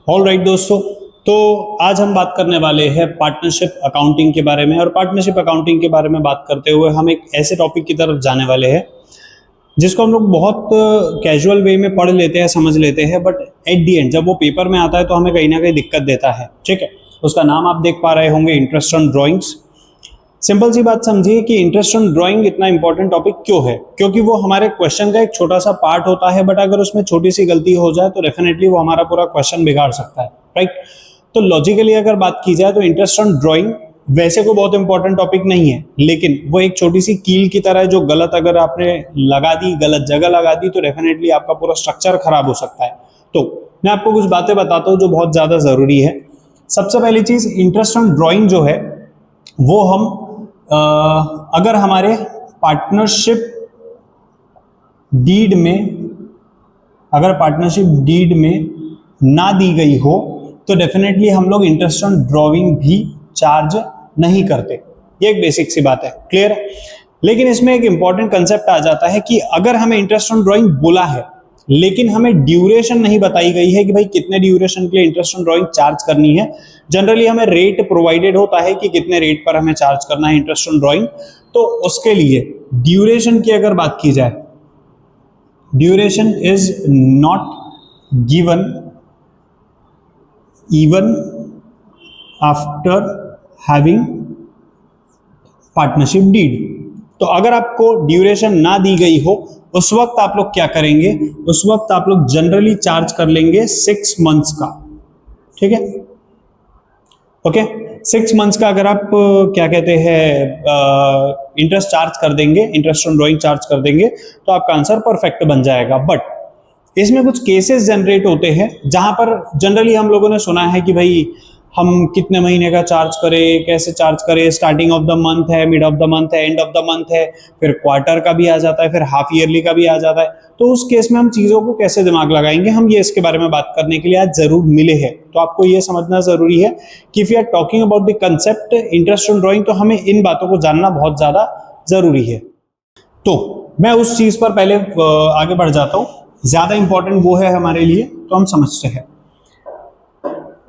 All right दोस्तों, तो आज हम बात करने वाले हैं पार्टनरशिप अकाउंटिंग के बारे में। और पार्टनरशिप अकाउंटिंग के बारे में बात करते हुए हम एक ऐसे टॉपिक की तरफ जाने वाले हैं जिसको हम लोग बहुत कैजुअल वे में पढ़ लेते हैं, समझ लेते हैं, बट एट दी एंड जब वो पेपर में आता है तो हमें कहीं ना कहीं दिक्कत देता है। ठीक है, उसका नाम आप देख पा रहे होंगे, इंटरेस्ट ऑन ड्रॉइंग्स। सिंपल सी बात समझिए कि इंटरेस्ट ऑन ड्राइंग इतना इंपॉर्टेंट टॉपिक क्यों है, क्योंकि वो हमारे क्वेश्चन का एक छोटा सा पार्ट होता है, बट अगर उसमें छोटी सी गलती हो जाए तो डेफिनेटली वो हमारा पूरा क्वेश्चन बिगाड़ सकता है। राइट, तो लॉजिकली अगर बात की जाए तो इंटरेस्ट ऑन ड्राइंग वैसे कोई बहुत इंपॉर्टेंट टॉपिक नहीं है, लेकिन वो एक छोटी सी कील की तरह है जो गलत अगर आपने लगा दी, गलत जगह लगा दी, तो डेफिनेटली आपका पूरा स्ट्रक्चर खराब हो सकता है। तो मैं आपको कुछ बातें बताता हूँ जो बहुत ज्यादा जरूरी है। सबसे पहली चीज, इंटरेस्ट ऑन ड्राइंग जो है वो हम अगर हमारे पार्टनरशिप डीड में ना दी गई हो तो डेफिनेटली हम लोग इंटरेस्ट ऑन ड्राइंग भी चार्ज नहीं करते। ये एक बेसिक सी बात है, क्लियर है। लेकिन इसमें एक इंपॉर्टेंट कंसेप्ट आ जाता है कि अगर हमें इंटरेस्ट ऑन ड्राइंग बोला है लेकिन हमें ड्यूरेशन नहीं बताई गई है कि भाई कितने ड्यूरेशन के लिए इंटरेस्ट ऑन ड्राइंग चार्ज करनी है। जनरली हमें रेट प्रोवाइडेड होता है कि कितने रेट पर हमें चार्ज करना है इंटरेस्ट ऑन ड्राइंग, तो उसके लिए ड्यूरेशन की अगर बात की जाए, duration is not given even after having partnership deed. तो अगर आपको ड्यूरेशन ना दी गई हो उस वक्त आप लोग क्या करेंगे, उस वक्त आप लोग जनरली चार्ज कर लेंगे 6 मंथ्स का। ठीक है, ओके, 6 मंथ्स का अगर आप क्या कहते हैं इंटरेस्ट चार्ज कर देंगे, इंटरेस्ट ऑन ड्राइंग चार्ज कर देंगे, तो आपका आंसर परफेक्ट बन जाएगा। बट इसमें कुछ केसेस जनरेट होते हैं जहां पर जनरली हम लोगों ने सुना है कि भाई हम कितने महीने का चार्ज करें, कैसे चार्ज करें, स्टार्टिंग ऑफ द मंथ है, मिड ऑफ द मंथ है, एंड ऑफ द मंथ है, फिर क्वार्टर का भी आ जाता है, फिर हाफ ईयरली का भी आ जाता है। तो उस केस में हम चीजों को कैसे दिमाग लगाएंगे, हम ये इसके बारे में बात करने के लिए आज जरूर मिले हैं। तो आपको ये समझना जरूरी है कि if you are talking about the concept interest on drawing, तो हमें इन बातों को जानना बहुत ज्यादा जरूरी है। तो मैं उस चीज पर पहले आगे बढ़ जाता हूं, ज्यादा इंपॉर्टेंट वो है हमारे लिए, तो हम समझते हैं।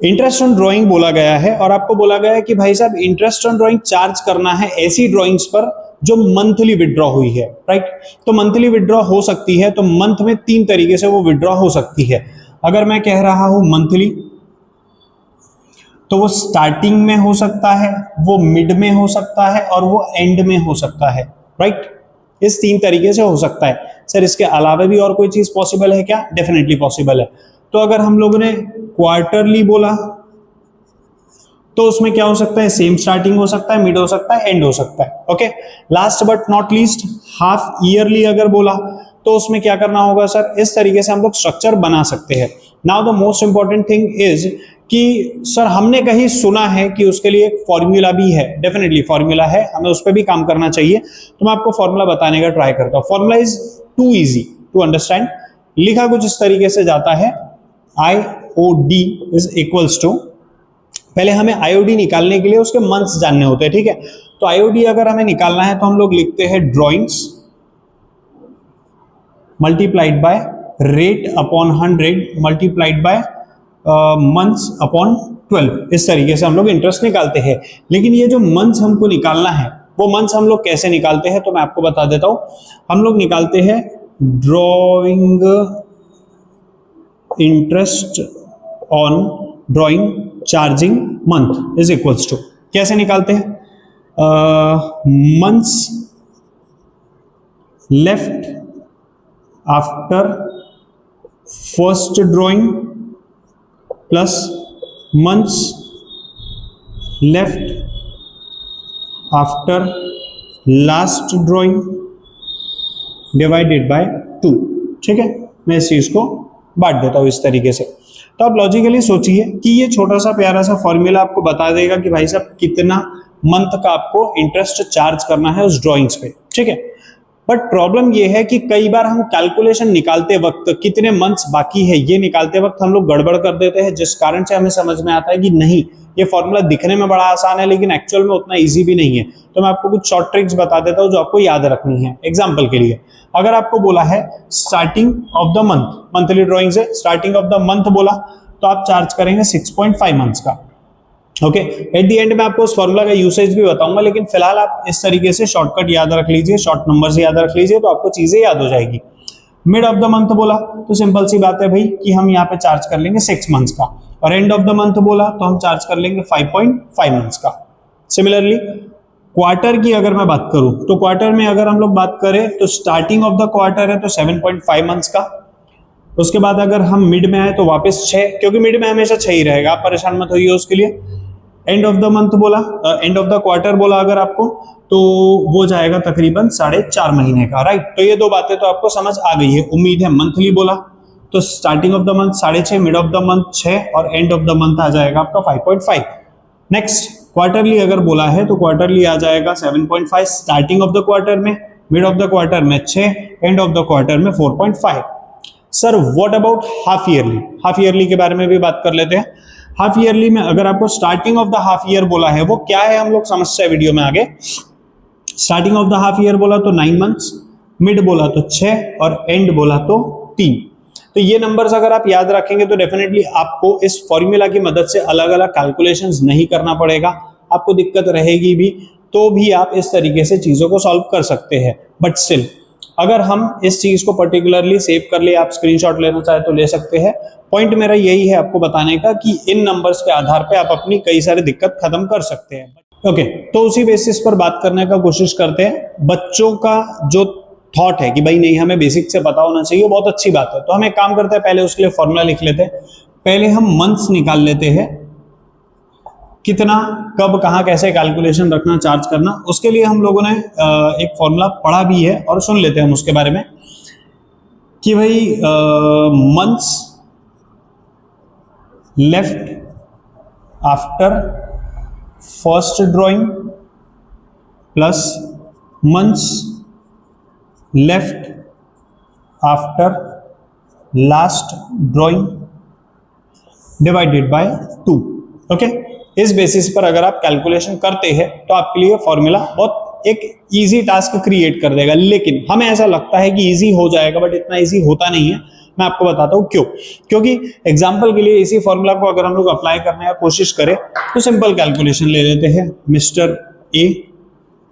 इंटरेस्ट ऑन ड्राइंग बोला गया है और आपको बोला गया है कि भाई साहब इंटरेस्ट ऑन ड्राइंग चार्ज करना है ऐसी ड्राइंग्स पर जो मंथली विड्रॉ हुई है। राइट, तो मंथली विड्रॉ हो सकती है, तो मंथ में 3 तरीके से वो विड्रॉ हो सकती है। अगर मैं कह रहा हूं मंथली, तो वो स्टार्टिंग में हो सकता है, वो मिड में हो सकता है और वो एंड में हो सकता है। राइट, इस 3 तरीके से हो सकता है। सर इसके अलावा भी और कोई चीज पॉसिबल है क्या? डेफिनेटली पॉसिबल है। तो अगर हम लोगों ने क्वार्टरली बोला तो उसमें क्या हो सकता है, सेम स्टार्टिंग हो सकता है, मिड हो सकता है, एंड हो सकता है। Okay, last but not least half yearly अगर बोला तो उसमें क्या करना होगा सर, इस तरीके से हम लोग स्ट्रक्चर बना सकते हैं। Now the most important thing is कि सर हमने कहीं सुना है कि उसके लिए एक फॉर्मूला भी है। डेफिनेटली फॉर्मूला है, हमें उस पर भी काम करना चाहिए, तो मैं आपको फॉर्मूला बताने का ट्राई करता हूं। Formula is too easy to understand. लिखा कुछ इस तरीके से जाता है, IOD इज इक्वल्स टू, पहले हमें IOD निकालने के लिए उसके मंथ्स जानने होते हैं। ठीक है, तो IOD अगर हमें निकालना है तो हम लोग लिखते हैं drawings multiplied by rate upon 100 multiplied by months upon 12। इस तरीके से हम लोग इंटरेस्ट निकालते हैं। लेकिन ये जो मंथ्स हमको निकालना है वो मंथ्स हम लोग कैसे निकालते हैं, तो मैं आपको बता देता हूं। हम लोग निकालते हैं drawing interest on drawing charging month is equals to, कैसे निकालते हैं, months left after first drawing plus months left after last drawing divided by 2। ठीक है, मैं इस चीज को बांट देता हूं इस तरीके से। तो आप लॉजिकली सोचिए कि ये छोटा सा प्यारा सा फॉर्मूला आपको बता देगा कि भाई साहब कितना मंथ का आपको इंटरेस्ट चार्ज करना है उस ड्राइंग्स पे। ठीक है, बट प्रॉब्लम ये है कि कई बार हम कैलकुलेशन निकालते वक्त कितने मंथ्स बाकी है ये निकालते वक्त हम लोग गड़बड़ कर देते हैं, जिस कारण से हमें समझ में आता है कि नहीं ये फॉर्मूला दिखने में बड़ा आसान है लेकिन एक्चुअल में उतना इजी भी नहीं है। तो मैं आपको कुछ शॉर्ट ट्रिक्स बता देता हूं जो आपको याद रखनी है। एग्जांपल के लिए अगर आपको बोला है starting of the month, monthly drawing से स्टार्टिंग ऑफ द मंथ बोला तो आप चार्ज करेंगे 6.5 मंथ्स का। ओके, एट द एंड में आपको उस फॉर्मूला का यूसेज भी बताऊंगा, लेकिन फिलहाल आप इस तरीके से शॉर्टकट याद रख लीजिए, शॉर्ट नंबर से याद रख लीजिए तो आपको चीजें याद हो जाएगी। मिड ऑफ द मंथ बोला तो सिंपल सी बात है भाई कि हम यहाँ पे चार्ज कर लेंगे 6 मंथ्स का, और एंड ऑफ द मंथ बोला तो हम चार्ज कर लेंगे 5.5 मंथ्स का। सिमिलरली क्वार्टर की अगर मैं बात करूं तो क्वार्टर में अगर हम लोग बात करें तो स्टार्टिंग ऑफ द क्वार्टर है तो 7.5 मंथ्स का। उसके बाद अगर हम मिड में आए तो वापस 6, क्योंकि मिड में हमेशा 6 ही रहेगा, आप परेशान मत होइए उसके लिए। एंड ऑफ द मंथ बोला, एंड ऑफ द क्वार्टर बोला अगर आपको तो वो जाएगा तकरीबन 4.5 महीने का, राइट। तो ये दो बातें तो आपको समझ आ गई है उम्मीद है। मंथली बोला तो starting of the month 6.5, mid of the month 6 और एंड ऑफ द मंथ आ जाएगा आपका 5.5। नेक्स्ट क्वार्टरली अगर बोला है तो क्वार्टरली आ जाएगा 7.5 स्टार्टिंग ऑफ द क्वार्टर में, मिड ऑफ द क्वार्टर में 6, एंड ऑफ द क्वार्टर में 4.5। Sir what about half yearly? Half yearly के बारे में भी बात कर लेते हैं। हाफ ईयरली में अगर आपको starting of the half year बोला है वो क्या है हम लोग समझते हैं वीडियो में आगे। Starting of the half year बोला तो 9 मंथ्स, मिड बोला तो 6 और एंड बोला तो 3। तो ये नंबर्स अगर आप याद रखेंगे तो डेफिनेटली आपको इस फॉर्मूला की मदद से अलग अलग कैलकुलेशंस नहीं करना पड़ेगा, आपको दिक्कत रहेगी भी तो भी आप इस तरीके से चीजों को सॉल्व कर सकते हैं। बट स्टिल अगर हम इस चीज को पर्टिकुलरली सेव कर ले, आप स्क्रीनशॉट लेना चाहे तो ले सकते हैं। पॉइंट मेरा यही है आपको बताने का कि इन नंबर्स के आधार पे आप अपनी कई सारी दिक्कत खत्म कर सकते हैं। ओके, तो उसी बेसिस पर बात करने का कोशिश करते हैं। बच्चों का जो थॉट है कि भाई नहीं हमें बेसिक से पता होना चाहिए, बहुत अच्छी बात है। तो हम एक काम करते हैं, पहले उसके लिए फॉर्मूला लिख लेते हैं। पहले हम मंथ्स निकाल लेते हैं, कितना कब कहाँ कैसे कैलकुलेशन रखना, चार्ज करना, उसके लिए हम लोगों ने एक फॉर्मूला पढ़ा भी है और सुन लेते हैं हम उसके बारे में कि भाई months left after first drawing plus months left after last drawing divided by 2। Okay, इस बेसिस पर अगर आप कैलकुलेशन करते हैं तो आपके लिए फॉर्मूला बहुत एक इजी टास्क क्रिएट कर देगा। लेकिन हमें ऐसा लगता है कि इजी हो जाएगा, बट इतना इजी होता नहीं है। मैं आपको बताता हूं क्यों। क्योंकि एग्जांपल के लिए इसी फॉर्मूला को अगर हम लोग अप्लाई करने की कोशिश करें तो सिंपल कैलकुलेशन ले लेते हैं। Mister A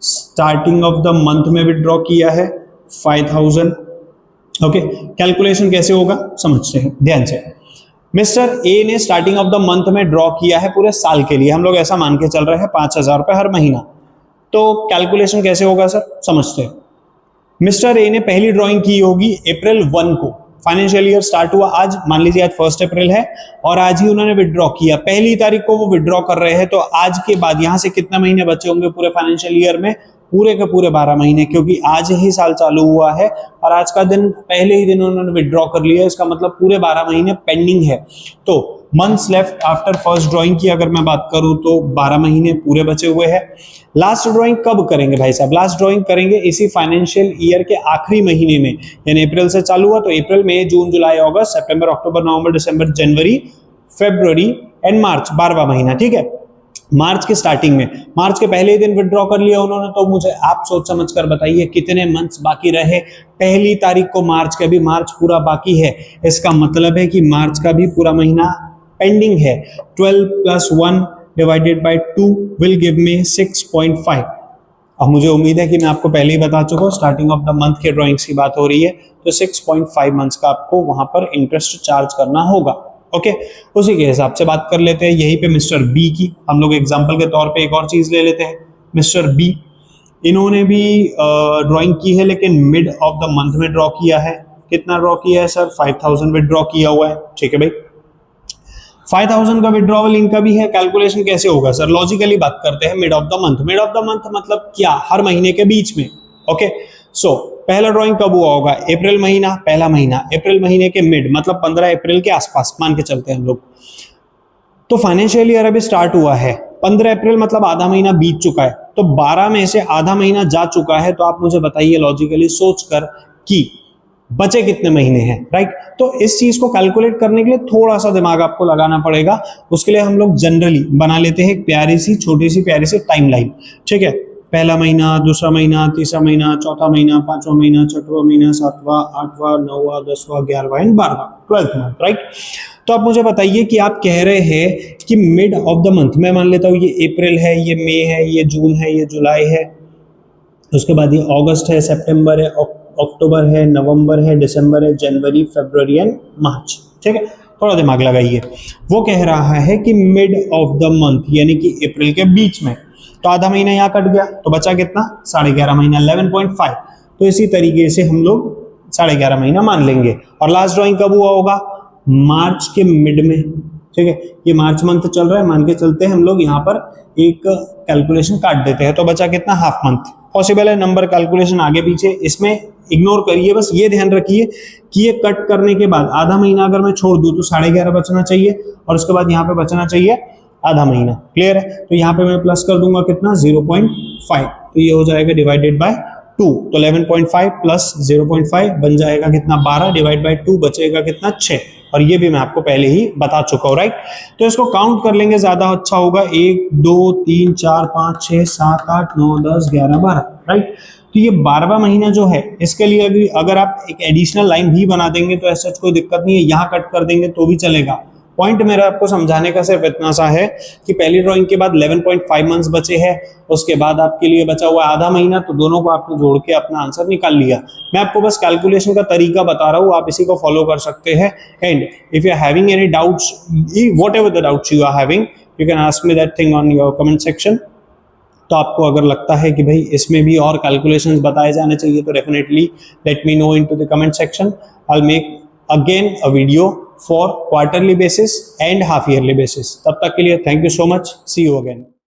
starting of the month में विड्रॉ किया है 5000। ओके, कैलकुलेशन कैसे होगा समझते हैं ध्यान से। मिस्टर ए ने स्टार्टिंग ऑफ द मंथ में ड्रॉ किया है पूरे साल के लिए, हम लोग ऐसा मान के चल रहे हैं 5000 रुपए हर महीना। तो कैलकुलेशन कैसे होगा सर समझते हैं। मिस्टर ए ने पहली ड्रॉइंग की होगी अप्रैल 1 को, फाइनेंशियल ईयर स्टार्ट हुआ आज, मान लीजिए आज 1 अप्रैल है और आज ही उन्होंने विड्रॉ किया, पहली तारीख को वो विड्रॉ कर रहे हैं। तो आज के बाद यहां से कितने महीने बचे होंगे पूरे फाइनेंशियल ईयर में? पूरे के पूरे 12 महीने, क्योंकि आज ही साल चालू हुआ है और आज का दिन पहले ही दिन उन्होंने विड्रॉ कर लिया, इसका मतलब पूरे 12 महीने पेंडिंग है। तो months left after first drawing की अगर मैं बात करूं तो 12 महीने पूरे बचे हुए हैं। लास्ट ड्राइंग कब करेंगे भाई साहब? लास्ट ड्राइंग करेंगे इसी फाइनेंशियल ईयर के आखिरी महीने में, यानी अप्रैल से चालू हुआ तो अप्रैल, मई, जून, जुलाई, अगस्त, सितंबर, अक्टूबर, नवंबर, दिसंबर, जनवरी, फरवरी एंड मार्च, 12वां महीना। ठीक है, मार्च के स्टार्टिंग में, मार्च के पहले ही दिन विड्रॉ कर लिया उन्होंने। तो मुझे आप सोच समझ कर बताइए कितने मंथ्स बाकी रहे? पहली तारीख को मार्च के, अभी मार्च पूरा बाकी है, इसका मतलब है कि मार्च का भी पूरा महीना पेंडिंग है। 12 + 1 divided by 2 will give me 6.5। अब मुझे उम्मीद है कि मैं आपको पहले ही बता चुका हूँ, स्टार्टिंग ऑफ द मंथ के ड्राइंग्स की बात हो रही है, तो 6.5 मंथ्स का आपको वहां पर इंटरेस्ट चार्ज करना होगा। ओके, उसी के हिसाब से बात कर लेते हैं। यहीं पे मिस्टर बी की हम लोग एग्जांपल के तौर पे एक और चीज ले लेते हैं। मिस्टर बी, इन्होंने भी ड्राइंग की है लेकिन मिड ऑफ द मंथ में ड्रॉ किया है। कितना ड्रॉ किया है सर? 5000 विड्रॉ किया हुआ है। ठीक है भाई, 5000 का विड्रॉवल इनका भी है। कैलकुलेशन कैसे होगा सर? लॉजिकली बात करते हैं mid of the month. Mid of the month मतलब क्या? हर महीने के बीच में। ओके, सो पहला ड्राइंग कब हुआ होगा? अप्रैल महीना, पहला महीना, अप्रैल महीने के मिड मतलब 15 अप्रैल के आसपास मान के चलते हैं हम लोग। तो फाइनेंशियल ईयर अभी स्टार्ट हुआ है, 15 अप्रैल मतलब आधा महीना बीत चुका है। तो 12 में से आधा महीना जा चुका है, तो आप मुझे बताइए लॉजिकली सोचकर कि बचे कितने महीने हैं, राइट। तो इस चीज को कैलकुलेट करने के लिए थोड़ा सा दिमाग आपको लगाना पड़ेगा। उसके लिए हम लोग जनरली बना लेते हैं एक प्यारी सी छोटी सी प्यारी सी टाइमलाइन, ठीक है। पहला महीना, दूसरा महीना, तीसरा महीना, चौथा महीना, पांचवा महीना, छठवां महीना, सातवां, आठवां, नौवां, 10वां, 11वां एंड 12वां, 12th मंथ, राइट। तो आप मुझे बताइए कि आप कह रहे हैं कि मिड ऑफ द मंथ, मैं मान लेता हूं ये अप्रैल है, ये मई है, ये जून है, ये जुलाई है, उसके बाद ये अगस्त है, सितंबर है, अक्टूबर है, नवंबर है, दिसंबर है, जनवरी, फरवरी एंड मार्च, ठीक है। थोड़ा दिमाग लगाइए। वो कह रहा है कि मिड ऑफ द मंथ यानी कि अप्रैल के बीच में, तो आधा महीना यहाँ कट गया, तो बचा कितना, 11.5 महीना, 11.5। तो इसी तरीके से हम लोग 11.5 महीना मान लेंगे। और लास्ट ड्राइंग कब हुआ होगा, मार्च के मिड में, ठीक है। ये मार्च मंथ चल रहा है, मान के चलते हैं हम लोग यहाँ पर एक कैलकुलेशन काट देते हैं, तो बचा कितना, हाफ मंथ। पॉसिबल है नंबर कैलकुलेशन आगे पीछे, इसमें इग्नोर करिए, बस ये ध्यान रखिए कि ये कट करने के बाद आधा महीना अगर मैं छोड़ दूं तो 11.5 बचना चाहिए, और उसके बाद यहाँ पे बचना चाहिए आधा महीना। क्लियर है। तो यहाँ पे मैं प्लस कर दूंगा कितना, 0.5, तो ये हो जाएगा डिवाइडेड बाय 2, तो 11.5 प्लस 0.5 बन जाएगा कितना, 12, डिवाइड बाय 2 बचेगा कितना, 6। और ये भी मैं आपको पहले ही बता चुका हूं, राइट। तो इसको काउंट कर लेंगे, ज्यादा अच्छा होगा। 1 2 3 4 5 6 7 8 9 10 11 12, राइट। तो ये 12वां महीना जो है, इसके लिए भी अगर आप एक एडिशनल लाइन भी बना देंगे तो ऐसा कोई दिक्कत नहीं है, यहाँ कट कर देंगे तो भी चलेगा। पॉइंट मेरा आपको समझाने का सिर्फ इतना सा है कि पहली ड्राइंग के बाद 11.5 मंथ्स बचे हैं, उसके बाद आपके लिए बचा हुआ आधा महीना, तो दोनों को आपने जोड़ के अपना आंसर निकाल लिया। मैं आपको बस कैलकुलेशन का तरीका बता रहा हूँ, आप इसी को फॉलो कर सकते हैं। And if you are having any doubts, whatever the doubts you are having, you can ask me that thing on your comment section. तो आपको अगर लगता है कि भाई इसमें भी और कैलकुलेशंस बताए जाने चाहिए, तो definitely let me know into the comment section. I will make again a video for quarterly basis and half yearly basis. तब तक के लिए thank you so much. See you again.